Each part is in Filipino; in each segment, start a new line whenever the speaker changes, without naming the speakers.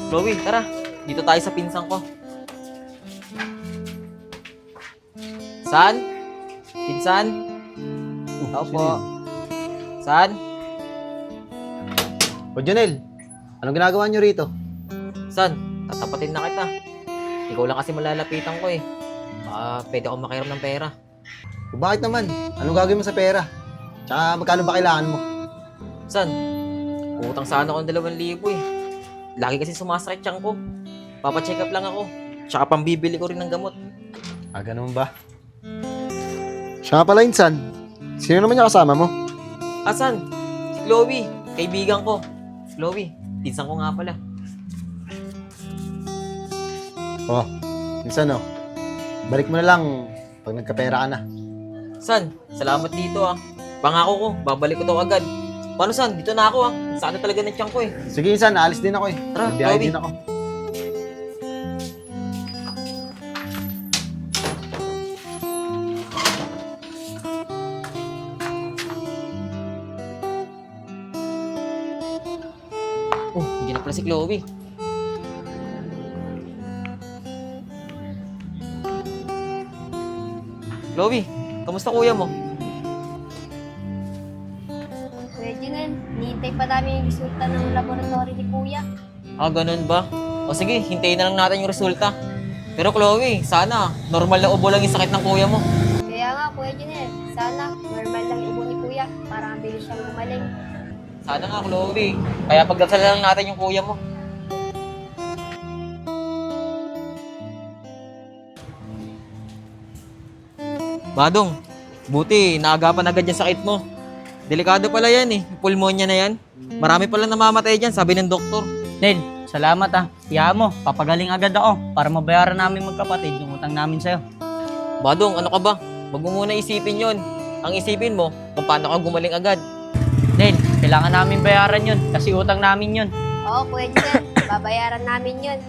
Chloe, tara. Dito tayo sa pinsan ko. San? Pinsan? Tao po. San?
O Janelle, anong ginagawa niyo rito?
San? Tatapatin na kita. Ikaw lang kasi malalapitan ko eh. Baka pwede akong makiram ng pera.
O bakit naman? Anong gagawin mo sa pera? Tsaka magkano ba kailangan mo?
San? Utang sana ako ng 2,000 eh. Lagi kasi sumasakit tiyan ko. Papacheck up lang ako. Tsaka pambibili ko rin ng gamot.
Ah, ganun ba? Siya nga pala, Insan. Sino naman yung kasama mo?
San? Si Chloe. Kaibigan ko. Chloe, pinsan ko nga pala.
Oh, Insan oh. Balik mo na lang pag nagkapera ka na.
San? Salamat dito ah. Pangako ko, babalik ko to agad. Paano San? Dito na ako ah. Saan na talaga ng tiyan ko eh.
Sige, Insan. Aalis din ako eh.
Tara,
Biyahe
Chloe.
din ako.
Oh, hindi na pala si Chloe. Chloe, kamusta kuya mo?
Kuya Junel, hinihintay pa namin yung resulta ng laboratory ni Kuya.
Ah, ganun ba? O sige, hintayin na lang natin yung resulta. Pero Chloe, sana normal na ubo lang yung sakit ng kuya mo.
Kaya nga, Kuya Junel, sana normal lang yung ubo ni Kuya para mabilis siyang gumaling.
Sana nga Chloe. Kaya pagdasal na lang natin yung kuya mo. Badong, buti naagapan agad yung sakit mo. Delikado pala yan eh. Pulmonya na yan. Marami pala namamatay dyan, sabi ng doktor.
Nel, salamat ah. Tiyahan mo, papagaling agad ako para mabayaran namin magkapatid yung utang namin sa'yo.
Badong, ano ka ba? Huwag mo muna isipin yon. Ang isipin mo, kung paano ka gumaling agad.
Nel, kailangan namin bayaran yun kasi utang namin yun.
Oo, Kuya Junel, babayaran namin yun.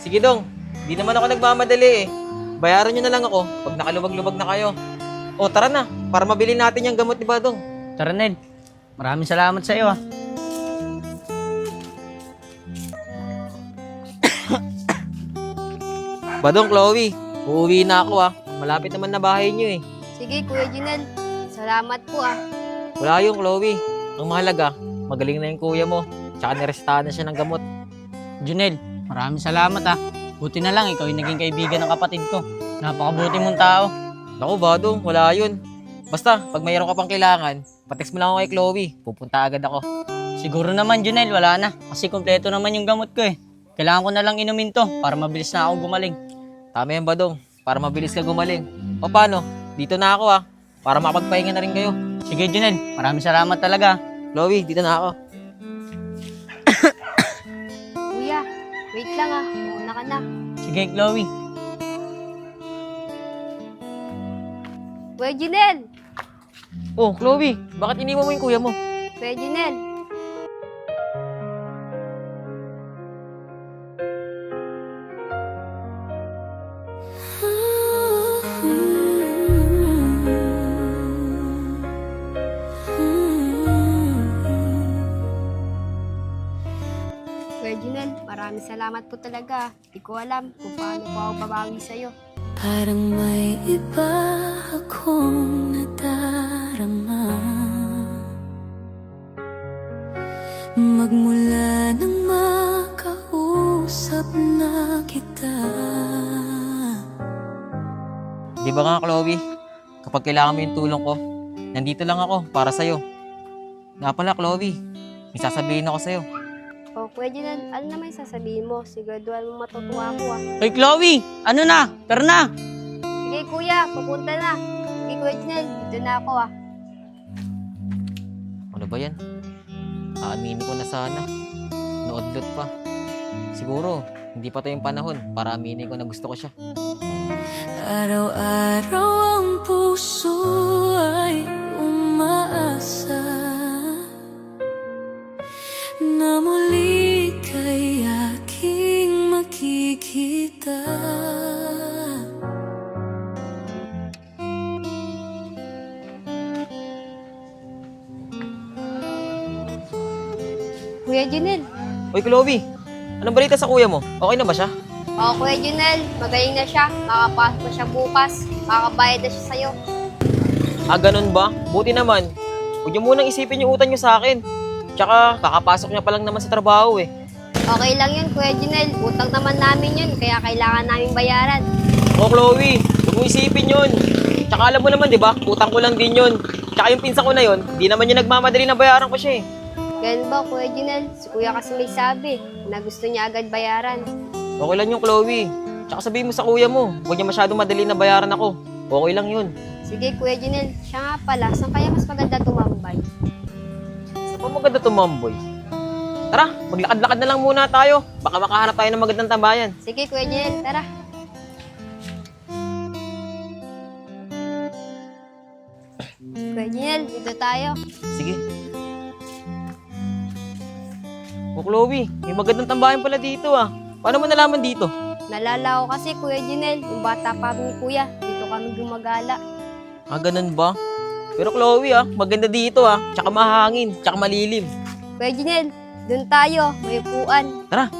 Sige dong, di naman ako nagmamadali eh. Bayaran nyo na lang ako pag nakaluwag-luwag na kayo. O tara na, para mabili natin yung gamot ni Badong.
Tara Nel, maraming salamat sa'yo ah.
Badong, Chloe, uuwi na ako ah. Malapit naman na bahay nyo eh.
Sige, Kuya Junel, salamat po ah.
Wala yung Chloe. Ang mahalaga, magaling na yung kuya mo. Tsaka nirestahan na siya ng gamot.
Junel, maraming salamat ah. Buti na lang ikaw yung naging kaibigan ng kapatid ko. Napakabuti mong tao.
Naku, Badong, wala yun. Basta, pag mayroon ka pang kailangan, patext mo lang ako kay Chloe. Pupunta agad ako.
Siguro naman Junel, wala na. Kasi kompleto naman yung gamot ko eh. Kailangan ko na lang inumin to para mabilis na ako gumaling.
Tama yan, Badong. Para mabilis ka gumaling. O paano? Dito na ako ah. Para makapagpahinga na rin kayo.
Sige Junel, maraming salamat talaga.
Chloe, dito na ako.
Kuya, wait lang ah, una ka na.
Sige Chloe.
Kuya Junel!
Oh, Chloe, bakit iniwan mo yung kuya mo?
Kuya Junel! Kuya Junel, maraming salamat po talaga. Di ko alam kung paano po ako babawi sa'yo.
Parang may iba akong nadarama magmula nang makausap na kita.
Di ba nga, Chloe? Kapag kailangan mo yung tulong ko, nandito lang ako para sa'yo. Nga pala, Chloe, may sasabihin ako sa'yo.
O, Kuya Junel, ano naman yung sasabihin mo? Siguraduhan mo matutuwa ko ah.
Hoy Chloe, ano na? Tara na!
Sige kuya, papunta na. Sige Kuya Junel, dito na ako ah.
Ano ba yan? Aaminin ko na sana. Naudlot pa. Siguro, hindi pa to yung panahon para aminin ko na gusto ko siya.
Araw-araw ang puso ay umaasa na muli kay aking makikita.
Kuya Junel,
Uy, Chloe! Anong balita sa kuya mo? Okay na ba siya?
Oo, Kuya Junel, magaling na siya. Makapasok na siya bukas. Makakabayad na siya sa'yo.
Ah, ganun ba? Buti naman. Huwag niyo munang isipin yung utang niyo sa akin. Tsaka, kakapasok niya pa lang naman sa trabaho eh.
Okay lang yun, Kuya Junel. Utang naman namin yun, kaya kailangan namin bayaran.
Oh, Chloe, huwag mo isipin yun. Tsaka alam mo naman, di ba? Utang ko lang din yun. Tsaka yung pinsan ko na yun, di naman niya nagmamadali na bayaran ko siya eh.
Ganun ba, Kuya Junel? Si Kuya kasi may sabi na gusto niya agad bayaran.
Okay lang yung Chloe. Tsaka sabihin mo sa kuya mo, huwag niya masyadong madali na bayaran ako. Okay lang yun.
Sige, Kuya Junel. Siya nga pala, saan kaya mas maganda tumambay?
Sa pa maganda tumamboy. Tara, maglakad-lakad na lang muna tayo. Baka makahanap tayo ng magandang tambayan.
Sige, Kuya Junel, tara. Kuya Junel, dito tayo.
Sige. Oh, Chloe, may magandang tambayan pala dito ah. Paano mo nalaman dito?
Nalala ko kasi, Kuya Junel, yung bata pa ni Kuya, dito kami gumagala.
Ah, ganun ba? Pero Chloe ah, maganda dito ah. Tsaka mahangin, tsaka malilim.
Kuya Junel, dun tayo, may upuan.
Tara.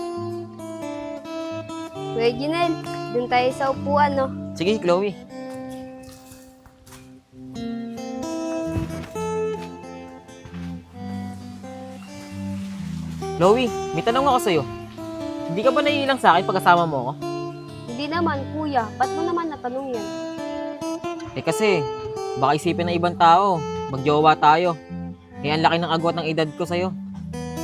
Kuya Junel, dun tayo sa upuan, no?
Sige, Chloe. Chloe, may tanong ako sa'yo. Hindi ka ba naiilang sa akin pagkasama mo ako?
Hindi naman, Kuya. Ba't mo naman natanong yan?
Eh kasi, baka isipin ng ibang tao, magjowa tayo. Eh, ang laki ng agwat ng edad ko sa'yo.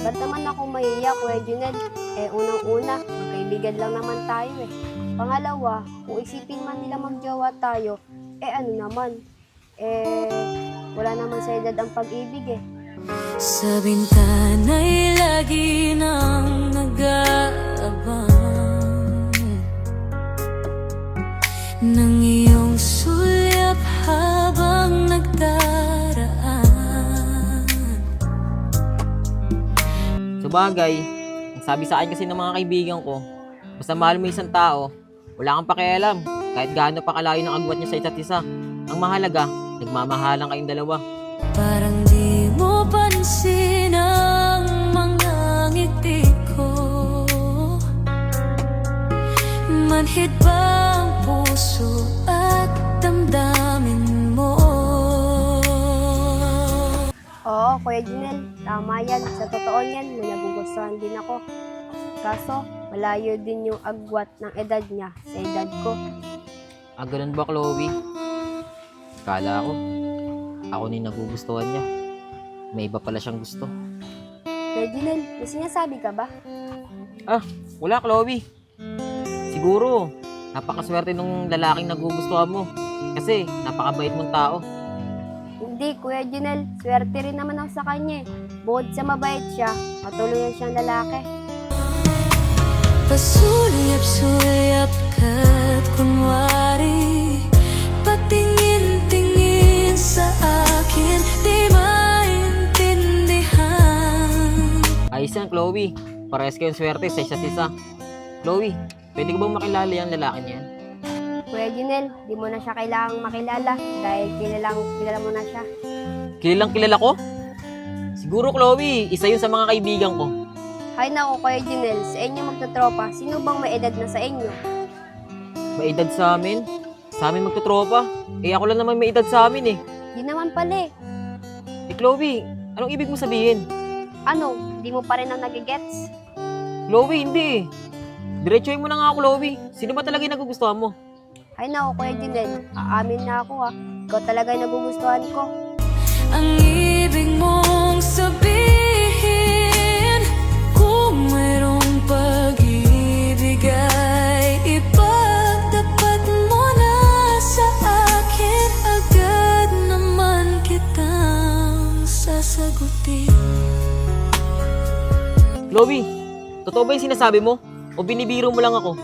Ba't naman ako mahiya, Kuya Junel? Eh, unang-una, magkaibigan lang naman tayo eh. Pangalawa, kung isipin man nila magjowa tayo, eh ano naman? Eh, wala naman sa edad ang pag-ibig eh.
Sa bintana'y lagi nang nag-aabang ng iyong sulyap habang nagdaraan.
Sabagay, ang sabi sa akin kasi ng mga kaibigan ko, basta mahal mo isang tao, wala kang pakialam, kahit gaano pa kalayo ng agwat niya sa isa't isa. Ang mahalaga, nagmamahalan kayong dalawa.
Parang di mo pansin ang mga ngiti ko. Manhid ba ang puso at damdamin mo?
Oo, Kuya Junel, tama yan. Sa totoo niyan, may nagugustuhan din ako. Kaso, malayo din yung agwat ng edad niya sa edad ko.
Ah, ganun ba, Chloe? Kala ko, ako na yung nagugustuhan niya. May iba pala siyang gusto.
Kuya Junel, may sinasabi ka ba?
Ah, wala, Chloe. Siguro, napakaswerte nung lalaking nagugustuhan mo. Kasi, napakabait mong tao.
Hindi, Kuya Junel. Swerte rin naman ako sa kanya eh. Bukod sa mabait siya, matulungan siyang lalaki.
Pasulyap-sulyap ka't kunwari, patingin-tingin sa akin, di maintindihan.
Ayos yan, Chloe. Parehas kayong swerte sa isa't isa. Chloe, pwede ko bang makilala yung lalaki niyan?
Kuya Junel, di mo na siya kailangang makilala dahil kilala mo na siya.
Kilalang kilala ko? Siguro, Chloe, isa yun sa mga kaibigan ko.
Hay nako, Kuya Junel, sa inyo magtotropa, sino bang may edad na sa inyo?
May edad sa amin? Sa amin magtutropa? Eh, ako lang naman may edad sa amin eh.
Di naman pala eh.
Eh, Chloe, anong ibig mo sabihin?
Ano, di mo pa rin ang nagigets?
Chloe, hindi eh. Diretsuhin mo na nga ako, Chloe. Sino ba talaga yung nagugustuhan mo?
Hay nako, Kuya Junel, aamin na ako ha. Ikaw talaga yung nagugustuhan ko.
Ang ibig mong sabihin, kung mayroong pag-ibig ay ipagtapat mo na sa akin, agad naman kitang sasagutin.
Chloe, totoo ba yung sinasabi mo? O binibiro mo lang ako?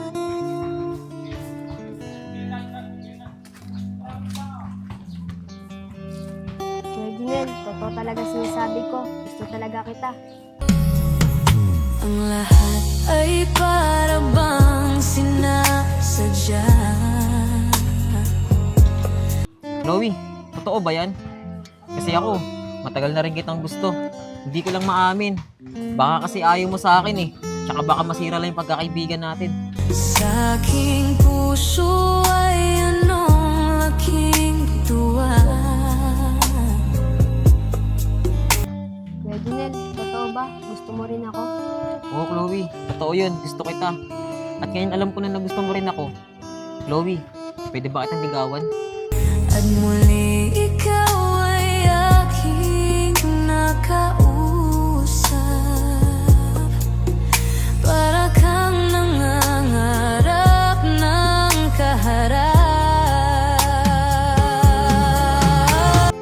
Kuya Junel, totoo talaga sinasabi ko. Gusto talaga kita.
Ang lahat ay para bang sinasadya.
Chloe, totoo ba yan? Kasi ako, matagal na rin kitang gusto. Hindi ko lang maamin. Baka kasi ayaw mo sa akin eh. Tsaka baka masira lang yung pagkakaibigan natin.
Sa aking puso ay anong laking tuwa.
Kuya Junel, totoo ba? Gusto mo rin ako?
Oo, Chloe. Totoo yun. Gusto kita. At ngayon alam ko na gusto mo rin ako. Chloe, pwede ba kitang ligawan?
At muli ikaw ay aking nakausap. Para kang nangangarap ng kaharap.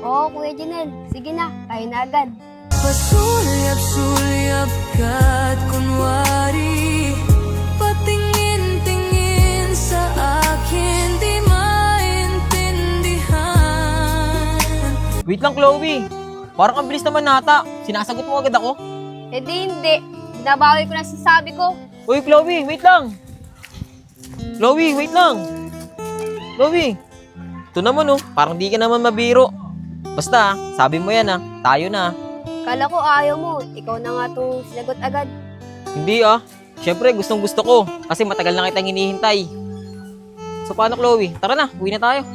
Oo, Kuya Junel. Sige na, tayo na agad.
Pasulyap-sulyap ka't kunwari, patingin-tingin sa akin, di maintindihan.
Wait lang, Chloe. Parang ang bilis naman nata. Sinasagot mo agad ako.
Eh di hindi. Binabawi ko na sasabi ko.
Uy, Chloe, wait lang. Chloe, wait lang. Chloe. Ito naman oh, parang di ka naman mabiro. Basta, sabi mo yan tayo na.
Kala ko ayaw mo. Ikaw na nga itong sinagot agad.
Hindi Siyempre, gustong gusto ko. Kasi matagal na kitang hinihintay. So paano, Chloe? Tara na, uwi na tayo.